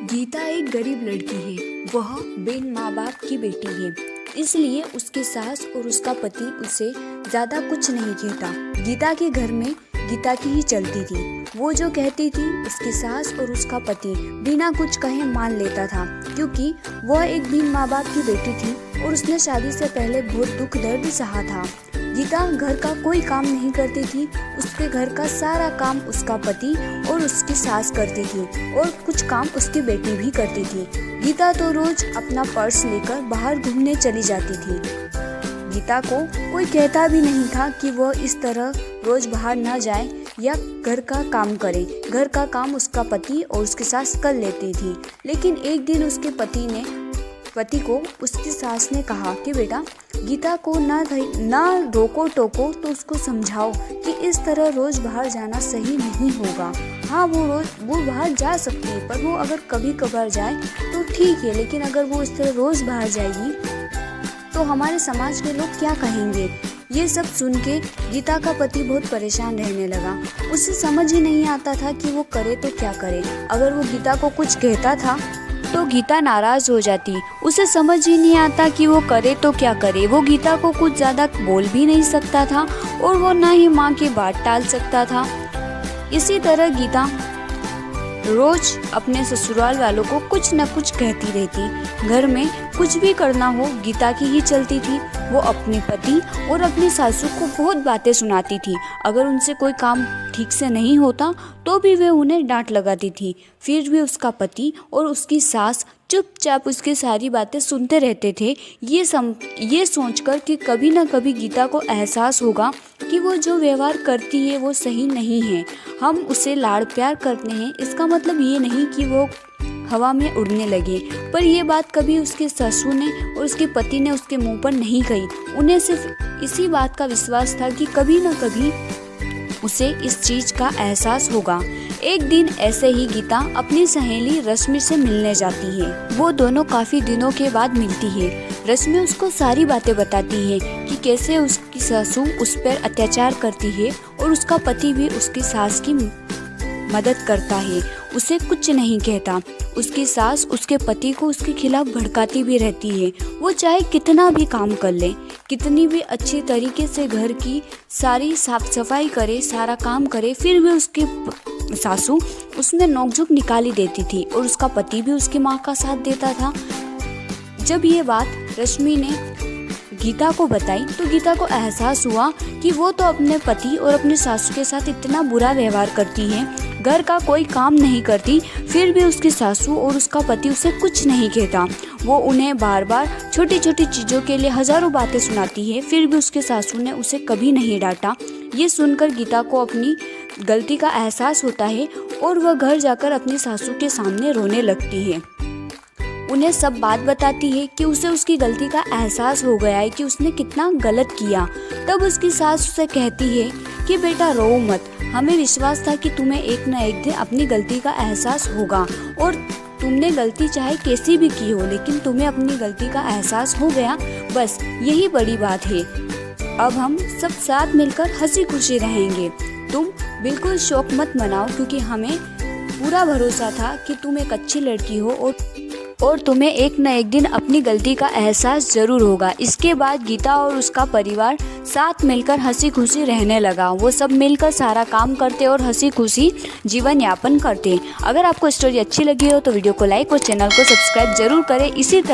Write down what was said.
गीता एक गरीब लड़की है। वह बिन माँ बाप की बेटी है, इसलिए उसके सास और उसका पति उसे ज्यादा कुछ नहीं कहता। गीता के घर में गीता की ही चलती थी। वो जो कहती थी उसकी सास और उसका पति बिना कुछ कहे मान लेता था, क्योंकि वह एक बिन माँ बाप की बेटी थी और उसने शादी से पहले बहुत दुख दर्द सहा था। गीता घर का कोई काम नहीं करती थी। उसके घर का सारा काम उसका पति और उसकी सास करती थी और कुछ काम उसकी बेटी भी करती थी। गीता तो रोज अपना पर्स लेकर बाहर घूमने चली जाती थी। गीता को कोई कहता भी नहीं था कि वह इस तरह रोज बाहर न जाए या घर का काम करे। घर का काम उसका पति और उसकी सास कर लेती थी। लेकिन एक दिन उसके पति को उसकी सास ने कहा कि बेटा, गीता को ना रोको टोको तो उसको समझाओ कि इस तरह रोज बाहर जाना सही नहीं होगा। हाँ, वो बाहर जा सकती है, पर वो अगर कभी कभार जाए तो ठीक है, लेकिन अगर वो इस तरह रोज बाहर जाएगी तो हमारे समाज के लोग क्या कहेंगे। ये सब सुन के गीता का पति बहुत परेशान रहने लगा। उसे समझ ही नहीं आता था कि वो करे तो क्या करे। अगर वो गीता को कुछ कहता था तो गीता नाराज हो जाती। उसे समझ ही नहीं आता कि वो करे तो क्या करे। वो गीता को कुछ ज्यादा बोल भी नहीं सकता था और वो ना ही माँ की बात टाल सकता था। इसी तरह गीता रोज अपने ससुराल वालों को कुछ न कुछ कहती रहती। घर में कुछ भी करना हो गीता की ही चलती थी। वो अपने पति और अपनी सासू को बहुत बातें सुनाती थी। अगर उनसे कोई काम ठीक से नहीं होता तो भी वे उन्हें डांट लगाती थी। फिर भी उसका पति और उसकी सास चुपचाप उसकी सारी बातें सुनते रहते थे, ये सोचकर कि कभी न कभी गीता को एहसास होगा कि वो जो व्यवहार करती है वो सही नहीं है। हम उसे लाड़ प्यार करते हैं, इसका मतलब ये नहीं कि वो हवा में उड़ने लगे। पर यह बात कभी उसके ससुर ने और उसके पति ने उसके मुंह पर नहीं कही। उन्हें सिर्फ इसी बात का विश्वास था कि कभी न कभी उसे इस चीज का एहसास होगा। एक दिन ऐसे ही गीता अपनी सहेली रश्मि से मिलने जाती है। वो दोनों काफी दिनों के बाद मिलती है। रश्मि उसको सारी बातें बताती है कि कैसे उसकी सासू उस पर अत्याचार करती है और उसका पति भी उसकी सास की मदद करता है, उसे कुछ नहीं कहता। उसकी सास उसके पति को उसके खिलाफ भड़काती भी रहती है। वो चाहे कितना भी काम कर ले, कितनी भी अच्छी तरीके से घर की सारी साफ सफाई करे, सारा काम करे, फिर भी उसकी सासू उसमें नोकझोंक निकाली देती थी और उसका पति भी उसकी माँ का साथ देता था। जब ये बात रश्मि ने गीता को बताई तो गीता को एहसास हुआ कि वो तो अपने पति और अपने सासू के साथ इतना बुरा व्यवहार करती है, घर का कोई काम नहीं करती, फिर भी उसकी सासू और उसका पति उसे कुछ नहीं कहता। वो उन्हें बार बार छोटी छोटी चीज़ों के लिए हजारों बातें सुनाती है, फिर भी उसके सासू ने उसे कभी नहीं डांटा। ये सुनकर गीता को अपनी गलती का एहसास होता है और वह घर जाकर अपनी सासू के सामने रोने लगती है। उन्हें सब बात बताती है कि उसे उसकी गलती का एहसास हो गया है कि उसने कितना गलत किया। तब उसकी सास उसे कहती है कि बेटा रो मत, हमें विश्वास था कि तुम्हें एक न एक दिन अपनी गलती का एहसास होगा और तुमने गलती चाहे कैसी भी की हो, लेकिन तुम्हें अपनी गलती का एहसास हो गया, बस यही बड़ी बात है। अब हम सब साथ मिलकर हंसी खुशी रहेंगे। तुम बिल्कुल शौक मत मनाओ, क्योंकि हमें पूरा भरोसा था कि तुम एक अच्छी लड़की हो और तुम्हें एक न एक दिन अपनी गलती का एहसास जरूर होगा। इसके बाद गीता और उसका परिवार साथ मिलकर हंसी खुशी रहने लगा। वो सब मिलकर सारा काम करते और हंसी खुशी जीवन यापन करते। अगर आपको स्टोरी अच्छी लगी हो तो वीडियो को लाइक और चैनल को सब्सक्राइब जरूर करें। इसी तरह